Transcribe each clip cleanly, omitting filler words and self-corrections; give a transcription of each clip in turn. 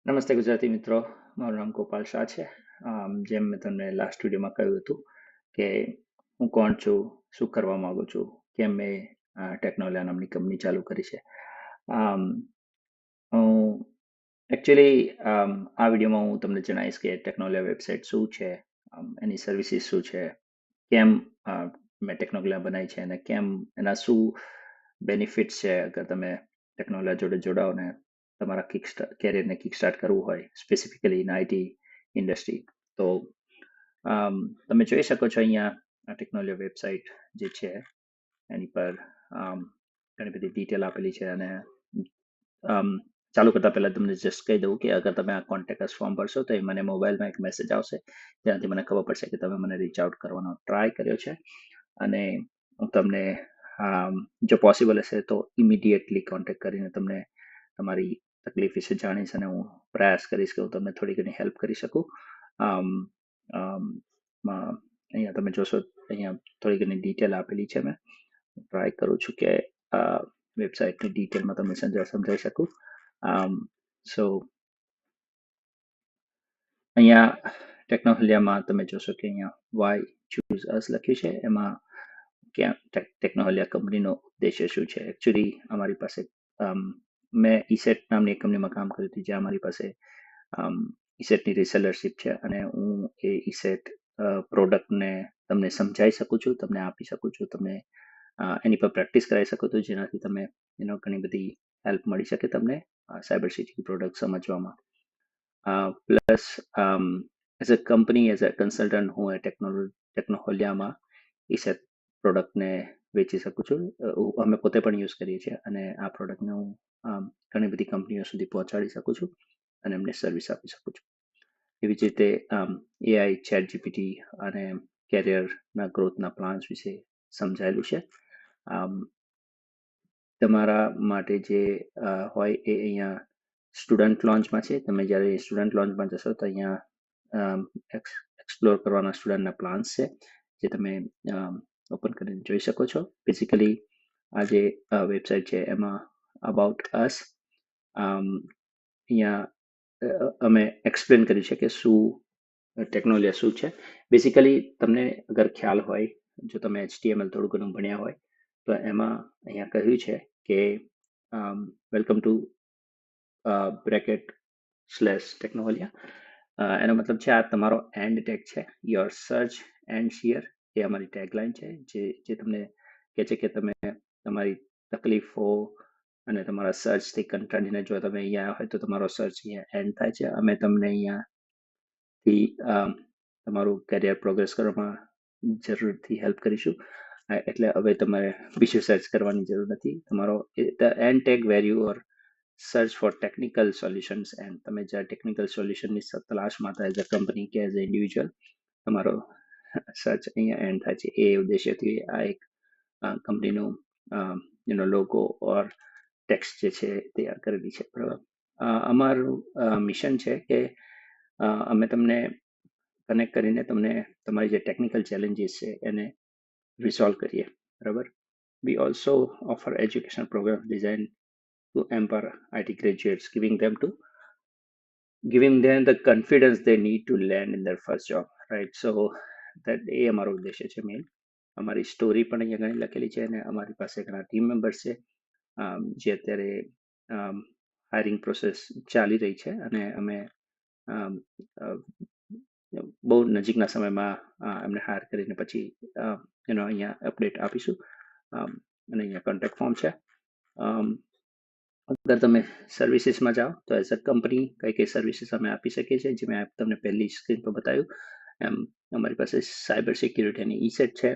નમસ્તે ગુજરાતી મિત્રો. મારું નામ ગોપાલ શાહ છે. જેમ મેં તમને લાસ્ટ વિડીયોમાં કહ્યું હતું કે હું કોણ છું, શું કરવા માંગુ છું, કેમ મેં ટેકનોલિયા નામની કંપની ચાલુ કરી છે. આમ, હું એકચ્યુઅલી આ વિડીયોમાં હું તમને જણાવીશ કે ટેકનોલિયા વેબસાઇટ શું છે, એની સર્વિસીસ શું છે, કેમ અ, મેં ટેકનોલિયા બનાવી છે અને કેમ એના શું બેનિફિટ્સ છે અગર તમે ટેકનોલિયા જોડે જોડાઓ ને તમારા કેરિયરને કિક સ્ટાર્ટ કરવું હોય સ્પેસિફિકલી ઇન આઈટી ઇન્ડસ્ટ્રી. તો તમે જોઈ શકો છો અહીંયા આ ટેકનોલિયા વેબસાઇટ જે છે એની પર ઘણી બધી ડિટેલ આપેલી છે. અને આમ, ચાલુ કરતા પહેલા તમને જસ્ટ કહી દઉં કે અગર તમે આ કોન્ટેક્ટ ફોર્મ ભરશો તો એ મને મોબાઈલમાં એક મેસેજ આવશે, ત્યાંથી મને ખબર પડશે કે તમે મને રીચ આઉટ કરવાનો ટ્રાય કર્યો છે. અને હું તમને જો પોસિબલ હશે તો ઇમિડિયેટલી કોન્ટેક્ટ કરીને તમને તમારી તકલીફ વિશે જાણીશ અને હું પ્રયાસ કરીશ કે હું તમને થોડી ઘણી હેલ્પ કરી શકું. આમ, આમ, અહીંયા તમે જોશો, અહીંયા થોડી ઘણી ડિટેલ આપેલી છે. મેં ટ્રાય કરું છું કે આ વેબસાઇટની ડિટેલમાં તમને સમજાવી શકું. સો અહીંયા ટેકનોલિયામાં તમે જોશો કે અહીંયા વાય ચૂઝ અસ લખ્યું છે. એમાં ક્યાં ટેકનોલિયા કંપનીનો ઉદ્દેશ્ય શું છે. એકચ્યુઅલી અમારી પાસે મેં ઈસેટ નામની એક કંપનીમાં કામ કર્યું હતું જ્યાં અમારી પાસે ઈસેટની રિસેલરશિપ છે અને હું એ ઈસેટ પ્રોડક્ટને તમને સમજાવી શકું છું, તમને આપી શકું છું, તમને એની પર પ્રેક્ટિસ કરાવી શકું છું, જેનાથી તમે ઘણી બધી હેલ્પ મળી શકે તમને સાયબર સિક્યુરિટી પ્રોડક્ટ સમજવામાં. Plus as a company, as a consultant હું એ ટેકનોલિયામાં ઈસેટ પ્રોડક્ટને વેચી શકું છું. અમે પોતે પણ યુઝ કરીએ છીએ અને આ પ્રોડક્ટને હું ઘણી બધી કંપનીઓ સુધી પહોંચાડી શકું છું અને એમને સર્વિસ આપી શકું છું. એવી જ રીતે એઆઈ, ચેટ જીપીટી અને કેરિયરના ગ્રોથના પ્લાન્સ વિશે સમજાયેલું છે. તમારા માટે જે હોય એ અહીંયા સ્ટુડન્ટ લોન્ચમાં છે. તમે જ્યારે સ્ટુડન્ટ લોન્ચમાં જશો તો અહીંયા એક્સપ્લોર કરવાના સ્ટુડન્ટના પ્લાન્સ છે જે તમે ઓપન કરીને જોઈ શકો છો. બેઝિકલી આ જે વેબસાઇટ છે એમાં અબાઉટ અસ અહીંયા અમે એક્સપ્લેન કર્યું છે કે શું ટેકનોલિયા શું છે. બેઝિકલી તમને અગર ખ્યાલ હોય, જો તમે HTML થોડું ઘણું ભણ્યા હોય તો એમાં અહીંયા કહ્યું છે કે વેલકમ ટુ બ્રેકેટ સ્લેશ ટેકનોલિયા. એનો મતલબ છે આ તમારો એન્ડ ટેગ છે, યોર સર્ચ એન્ડ શિયર, એ અમારી ટેગલાઇન છે જે તમને કહે છે કે તમે તમારી તકલીફો અને તમારા સર્ચથી કંટાળીને જો તમે અહીંયા હોય તો તમારો સર્ચ અહીંયા એન્ડ થાય છે. અમે તમને અહીંયાથી તમારું કેરિયર પ્રોગ્રેસ કરવામાં જરૂરથી હેલ્પ કરીશું. એટલે હવે તમારે બીજું સર્ચ કરવાની જરૂર નથી. તમારો end tag where you or search for technical solutions and તમે જ્યાં ટેકનિકલ સોલ્યુશનની તલાશમાં હતા એઝ અ કંપની કે એઝ અ ઇન્ડિવિજ્યુઅલ, તમારો સર્ચ અહીંયા એન્ડ થાય છે. એ ઉદ્દેશ્યથી આ એક કંપનીનું લોગો ઓર ટેક્સ્ટ જે છે તૈયાર કરેલી છે. બરાબર. અમારું મિશન છે કે અમે તમને કનેક્ટ કરીને તમને તમારી જે ટેકનિકલ ચેલેન્જીસ છે એને રિસોલ્વ કરીએ. બરાબર. We also offer educational programs designed to empower IT graduates, giving them the confidence they need to land in their first job, right? So that એ અમારો ઉદ્દેશ્ય છે મેઇન. અમારી સ્ટોરી પણ અહીંયા ઘણી લખેલી છે અને અમારી પાસે ઘણા ટીમ મેમ્બર્સ છે જે અત્યારે હાયરિંગ પ્રોસેસ ચાલી રહી છે અને અમે બહુ નજીકના સમયમાં એમને હાયર કરીને પછી અહીંયા અપડેટ આપીશું. અને અહીંયા કોન્ટેક્ટ ફોર્મ છે. અગર તમે સર્વિસીસમાં જાઓ તો એઝ અ કંપની કઈ કઈ સર્વિસીસ અમે આપી શકીએ છીએ, જે મેં તમને પહેલી સ્ક્રીન પર બતાવ્યું એમ અમારી પાસે સાયબર સિક્યુરિટી અને ઈસેટ છે.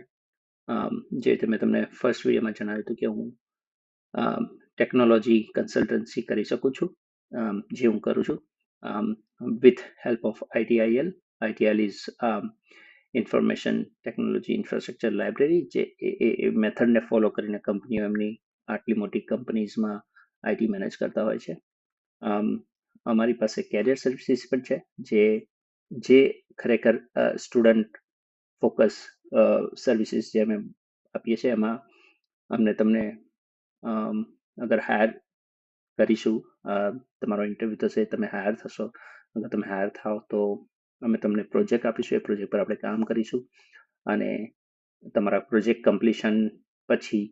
જે મેં તમને ફર્સ્ટ વિડીયોમાં જણાવ્યું હતું કે હું ટેકનોલોજી કન્સલ્ટન્સી કરી શકું છું, જે હું કરું છું with help of ITIL. ITIL is information technology infrastructure library. જે એ મેથડને ફોલો કરીને કંપનીઓ એમની આટલી મોટી કંપનીઝમાં આઈટી મેનેજ કરતા હોય છે. અમારી પાસે કેરિયર સર્વિસીસ પણ છે જે ખરેખર સ્ટુડન્ટ ફોકસ સર્વિસીસ જે અમે આપીએ છીએ. એમાં અમને તમને અગર હાયર કરીશું તમારો ઇન્ટરવ્યૂ થશે, તમે હાયર થશો. અગર તમે હાયર થાવ તો અમે તમને પ્રોજેક્ટ આપીશું, એ પ્રોજેક્ટ પર આપણે કામ કરીશું અને તમારા પ્રોજેક્ટ કમ્પ્લીશન પછી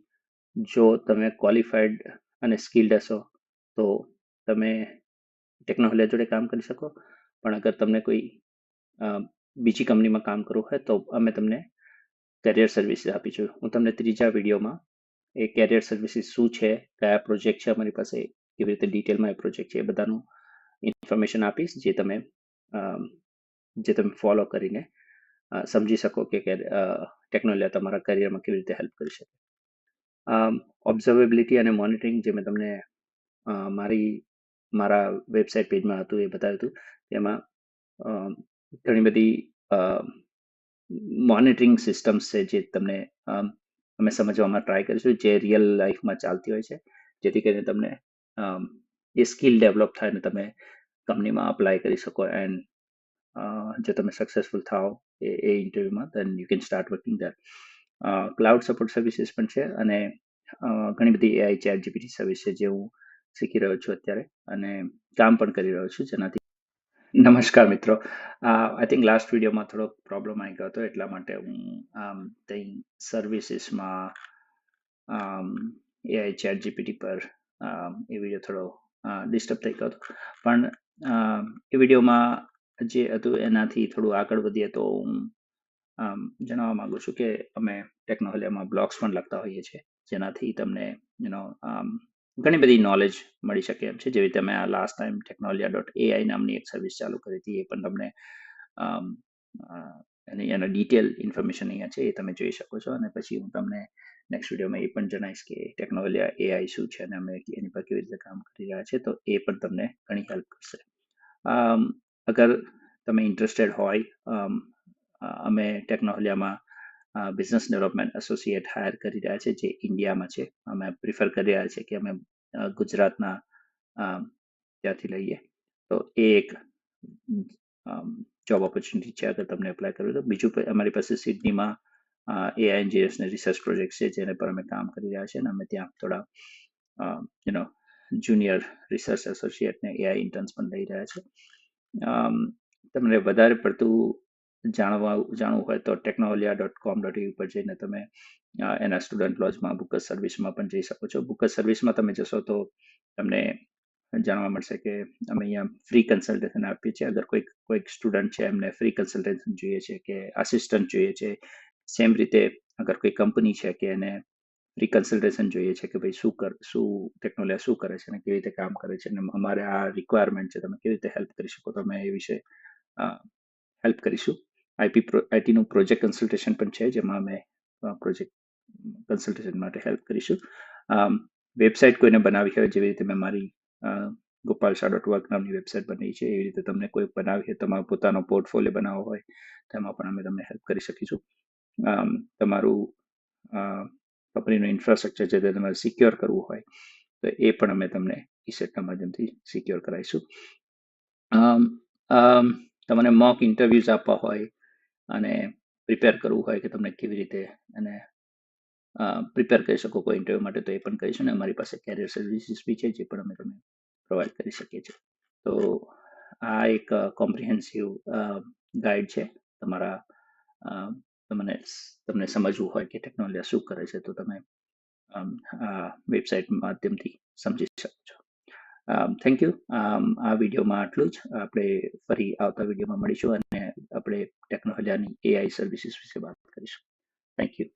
જો તમે ક્વોલિફાઈડ અને સ્કિલ્ડ હશો તો તમે ટેકનોલોજી જોડે કામ કરી શકો. પણ અગર તમને કોઈ બીજી કંપનીમાં કામ કરવું હોય તો અમે તમને કેરિયર સર્વિસીસ આપીશું. હું તમને ત્રીજા વિડીયોમાં એ કેરિયર સર્વિસીસ શું છે, કયા પ્રોજેક્ટ છે અમારી પાસે, કેવી રીતે ડિટેલમાં એ પ્રોજેક્ટ છે, એ બધાનું ઇન્ફોર્મેશન આપીશ, જે તમે ફોલો કરીને સમજી શકો કે ટેકનોલોજી તમારા કરિયરમાં કેવી રીતે હેલ્પ કરી શકે. ઓબ્ઝર્વેબિલિટી અને મોનિટરિંગ જે મેં તમને મારા વેબસાઇટ પેજમાં હતું એ બતાવ્યું હતું. એમાં ઘણી બધી મોનિટરિંગ સિસ્ટમ્સ છે જે તમને અમે સમજવામાં ટ્રાય કરીશું, જે રિયલ લાઈફમાં ચાલતી હોય છે, જેથી કરીને તમને એ સ્કિલ ડેવલપ થાય અને તમે કંપનીમાં અપ્લાય કરી શકો. એન્ડ જો તમે સક્સેસફુલ થાવ એ ઇન્ટરવ્યુમાં, then you can start working there. Cloud support services પણ છે અને ઘણી બધી AI ચેટ જીપીટી સર્વિસ છે જે હું શીખી રહ્યો છું અત્યારે અને કામ પણ કરી રહ્યો છું, જેનાથી નમસ્કાર મિત્રો. આઈ થિંક લાસ્ટ વિડીયોમાં થોડો પ્રોબ્લેમ આવી ગયો હતો, એટલા માટે હું ત્યાં સર્વિસીસમાં AI ચેટ જીપીટી પર એ વિડીયો થોડો ડિસ્ટર્બ થઈ ગયો હતો. પણ એ વિડીયોમાં જે હતું એનાથી થોડું આગળ વધીએ તો હું જણાવવા માંગુ છું કે અમે ટેકનોલોજીમાં બ્લોગ્સ પણ લખતા હોઈએ છીએ, જેનાથી તમને ઘણી બધી નોલેજ મળી શકે એમ છે. જેવી રીતે મેં આ લાસ્ટ ટાઈમ ટેકનોલોજી.ai નામની એક સર્વિસ ચાલુ કરી હતી, એ પણ તમને એના ડિટેલ ઇન્ફોર્મેશન અહીંયા છે, એ તમે જોઈ શકો છો. અને પછી હું તમને નેક્સ્ટ વિડીયોમાં એ પણ જણાવીશ કે ટેકનોલોજી AI શું છે અને અમે એની પર કેવી રીતે કામ કરી રહ્યા છે, તો એ પણ તમને ઘણી હેલ્પ કરશે. અગર તમે ઇન્ટરેસ્ટેડ હોય, અમે ટેકનોલોજીમાં બિઝનેસ ડેવલપમેન્ટ એસોસિએટ હાયર કરી રહ્યા છે જે ઇન્ડિયામાં છે. અમે પ્રિફર કરી રહ્યા છે કે અમે ગુજરાતના ત્યાંથી લઈએ, તો એ એક જોબ ઓપોર્ચ્યુનિટી છે અગર તમને એપ્લાય કરવું તો. બીજું અમારી પાસે સિડનીમાં AI એન્જિનિયર્સને રિસર્ચ પ્રોજેક્ટ છે જેને પર અમે કામ કરી રહ્યા છીએ અને અમે ત્યાં થોડા જુનિયર રિસર્ચ એસોસિએટને AI ઇન્ટર્ન્સ પણ લઈ રહ્યા છે. તમને વધારે પડતું જાણવું હોય તો technologia.com.au પર જઈને તમે એના સ્ટુડન્ટ લોજમાં બુકર સર્વિસમાં પણ જઈ શકો છો. બુકર સર્વિસમાં તમે જશો તો તમને જાણવા મળશે કે અમે અહીંયા ફ્રી કન્સલ્ટેશન આપીએ છીએ. અગર કોઈક સ્ટુડન્ટ છે એમને ફ્રી કન્સલ્ટેશન જોઈએ છે કે આસિસ્ટન્ટ જોઈએ છે, સેમ રીતે અગર કોઈ કંપની છે કે એને ફ્રી કન્સલ્ટેશન જોઈએ છે કે ભાઈ શું ટેકનોલોજી શું કરે છે અને કેવી રીતે કામ કરે છે અને અમારે આ રિક્વાયરમેન્ટ છે, તમે કેવી રીતે હેલ્પ કરી શકો, તો અમે એ વિશે હેલ્પ કરીશું. આઈટીનું પ્રોજેક્ટ કન્સલ્ટેશન પણ છે, જેમાં અમે પ્રોજેક્ટ કન્સલ્ટેશન માટે હેલ્પ કરીશું. વેબસાઇટ કોઈને બનાવી હોય, જેવી રીતે મેં મારી gopalshah.work નામની વેબસાઇટ બનાવી છે, એવી રીતે તમને કોઈ બનાવી હોય, તમારો પોતાનો પોર્ટફોલિયો બનાવવો હોય, તેમાં પણ અમે તમને હેલ્પ કરી શકીશું. તમારું કંપનીનું ઇન્ફ્રાસ્ટ્રક્ચર છે તે તમારે સિક્યોર કરવું હોય તો એ પણ અમે તમને ESETના માધ્યમથી સિક્યોર કરાવીશું. તમને મોક ઇન્ટરવ્યુઝ આપવા હોય અને પ્રિપેર કરવું હોય કે તમને કેવી રીતે અને પ્રિપેર કરી શકો કોઈ ઇન્ટરવ્યુ માટે, તો એ પણ કરીશું. ને અમારી પાસે કેરિયર સર્વિસીસ બી છે જે પણ અમે તમને પ્રોવાઈડ કરી શકીએ છીએ. તો આ એક કોમ્પ્રિહેન્સિવ ગાઈડ છે તમને સમજવું હોય કે ટેકનોલોજી શું કરે છે તો તમે વેબસાઇટ માધ્યમથી સમજી શકો છો. Thank you. આ વિડીયોમાં આટલું જ. આપણે ફરી આવતા વિડીયોમાં મળીશું અને આપણે ટેકનોલોજીની AI સર્વિસીસ વિશે વાત કરીશું. Thank you.